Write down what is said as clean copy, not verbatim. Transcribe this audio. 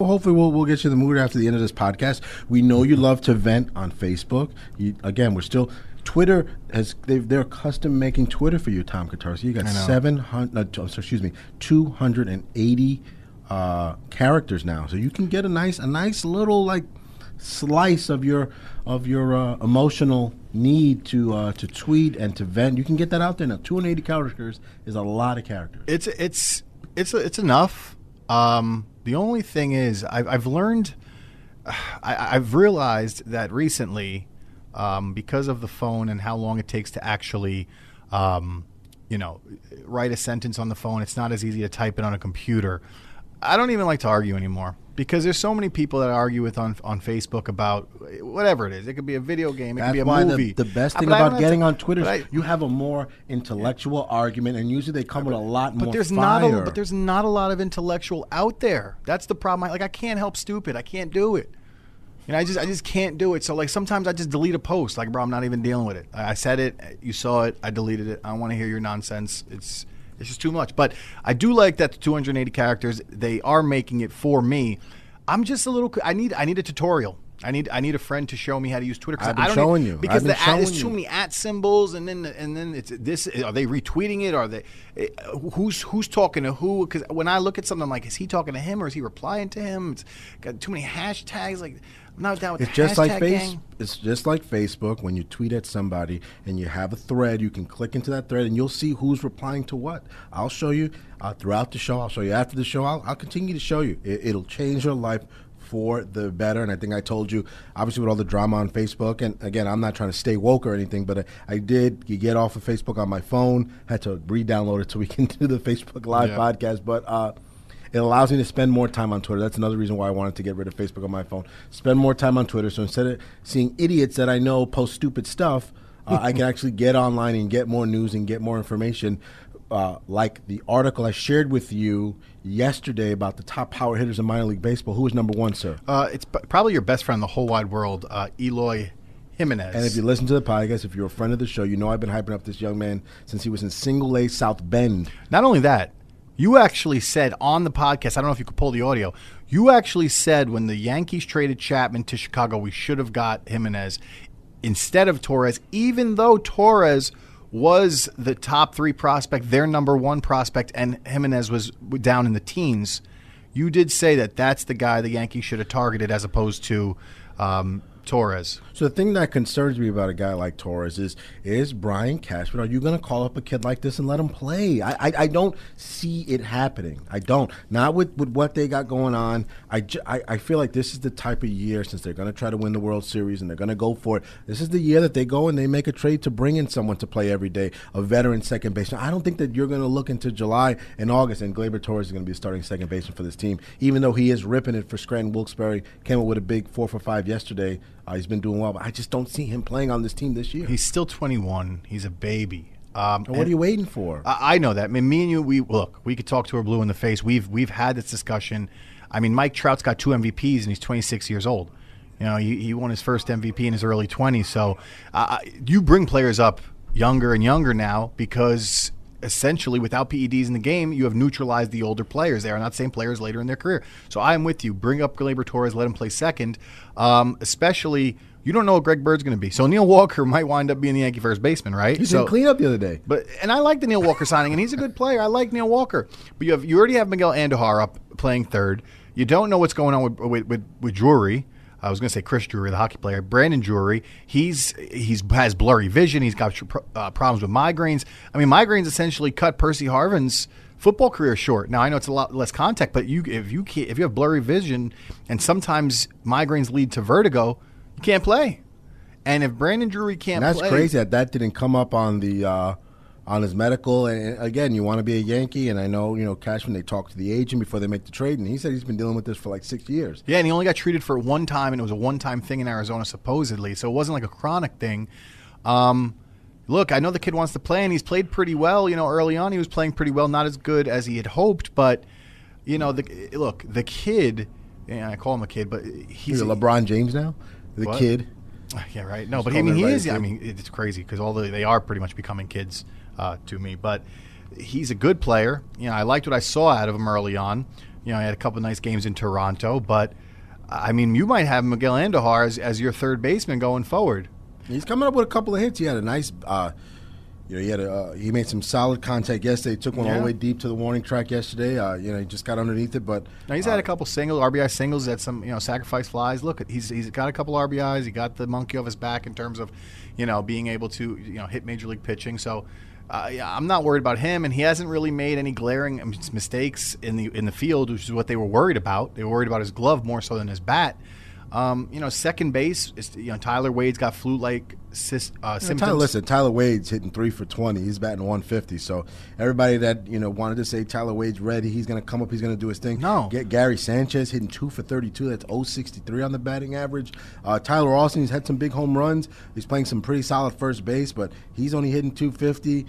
Well, hopefully we'll get you in the mood after the end of this podcast. We know you love to vent on Facebook. Again, we're still Twitter they're custom making Twitter for you, Thom Kotarski. You got 280 characters now, so you can get a nice little like slice of your emotional need to tweet and to vent. You can get that out there now. 280 characters is a lot of characters. It's enough. The only thing is, I've learned, I've realized that recently, because of the phone and how long it takes to actually, write a sentence on the phone, it's not as easy to type it on a computer. I don't even like to argue anymore because there's so many people that I argue with on Facebook about whatever it is. It could be a video game. It could be a movie. The best thing about getting on Twitter is you have a more intellectual argument, and usually they come with a lot more fire. But there's not a lot of intellectual out there. That's the problem. I can't help stupid. I can't do it. I just can't do it. So sometimes I just delete a post. Bro, I'm not even dealing with it. I said it. You saw it. I deleted it. I don't want to hear your nonsense. It's just too much. But I do like that the 280 characters, they are making it for me. I'm just a little – I need a tutorial. I need a friend to show me how to use Twitter. I've been showing you. Because there's too many at symbols, and then it's this. Are they retweeting it? Are they who's talking to who? Because when I look at something, I'm like, is he talking to him or is he replying to him? It's got too many hashtags. I'm not down with the hashtag gang. It's just like Facebook. When you tweet at somebody and you have a thread, you can click into that thread and you'll see who's replying to what. I'll show you throughout the show. I'll show you after the show. I'll continue to show you. It'll change your life for the better. And I think I told you, obviously with all the drama on Facebook, and again, I'm not trying to stay woke or anything, but I did get off of Facebook on my phone, had to re-download it so we can do the Facebook Live podcast, but it allows me to spend more time on Twitter. That's another reason why I wanted to get rid of Facebook on my phone. Spend more time on Twitter, so instead of seeing idiots that I know post stupid stuff, I can actually get online and get more news and get more information, like the article I shared with you yesterday about the top power hitters in minor league baseball. Who is number one, sir? It's probably your best friend in the whole wide world, Eloy Jimenez. And if you listen to the podcast, if you're a friend of the show, you know I've been hyping up this young man since he was in Single A South Bend. Not only that, you actually said on the podcast, I don't know if you could pull the audio, you actually said when the Yankees traded Chapman to Chicago, we should have got Jimenez instead of Torres, even though Torres was the top 3 prospect, their number 1 prospect, and Jimenez was down in the teens. You did say that that's the guy the Yankees should have targeted as opposed to Torres. So the thing that concerns me about a guy like Torres is Brian Cashman, are you going to call up a kid like this and let him play? I don't see it happening. I don't. Not with what they got going on. I feel like this is the type of year, since they're going to try to win the World Series and they're going to go for it, this is the year that they go and they make a trade to bring in someone to play every day, a veteran second baseman. I don't think that you're going to look into July and August and Gleyber Torres is going to be a starting second baseman for this team, even though he is ripping it for Scranton Wilkes-Barre, came up with a big 4 for 5 yesterday. He's been doing well, but I just don't see him playing on this team this year. He's still 21. He's a baby. What are you waiting for? I know that. I mean, me and you, we could talk to her blue in the face. We've had this discussion. I mean, Mike Trout's got 2 MVPs, and he's 26 years old. He won his first MVP in his early 20s. So you bring players up younger and younger now because essentially without PEDs in the game, you have neutralized the older players. They are not the same players later in their career. So I'm with you. Bring up Gleyber Torres, let him play second, especially – you don't know what Greg Bird's going to be. So Neil Walker might wind up being the Yankee first baseman, right? He's in cleanup the other day. And I like the Neil Walker signing, and he's a good player. I like Neil Walker. But you already have Miguel Andujar up playing third. You don't know what's going on with Drury. I was going to say Chris Drury, the hockey player. Brandon Drury, he has blurry vision. He's got problems with migraines. I mean, migraines essentially cut Percy Harvin's football career short. Now, I know it's a lot less contact, but if you have blurry vision and sometimes migraines lead to vertigo, you can't play. And if Brandon Drury can't play... That's crazy that didn't come up on the on his medical. And again, you want to be a Yankee, and I know, Cashman, they talk to the agent before they make the trade, and he said he's been dealing with this for like 6 years. Yeah, and he only got treated for one time, and it was a one-time thing in Arizona, supposedly. So it wasn't like a chronic thing. Look, I know the kid wants to play, and he's played pretty well. Early on he was playing pretty well, not as good as he had hoped, but, the kid... Yeah, I call him a kid, but he's LeBron James now? The what? Kid. Yeah, right. No, but I mean, he is. I mean, it's crazy because they are pretty much becoming kids to me. But he's a good player. I liked what I saw out of him early on. He had a couple of nice games in Toronto. But, I mean, you might have Miguel Andujar as your third baseman going forward. He's coming up with a couple of hits. He had a nice he made some solid contact yesterday. He took one all the way deep to the warning track yesterday. He just got underneath it, but now he's had a couple RBI singles. Had some sacrifice flies. Look, he's got a couple RBIs. He got the monkey off his back in terms of being able to hit major league pitching. So I'm not worried about him, and he hasn't really made any glaring mistakes in the field, which is what they were worried about. They were worried about his glove more so than his bat. Second base, Tyler Wade's got flu-like symptoms. Tyler Wade's hitting 3 for 20. He's batting 150. So everybody that wanted to say Tyler Wade's ready, he's going to come up, he's going to do his thing. No. Get Gary Sanchez hitting 2 for 32. That's 0.63 on the batting average. Tyler Austin, he's had some big home runs. He's playing some pretty solid first base, but he's only hitting 250.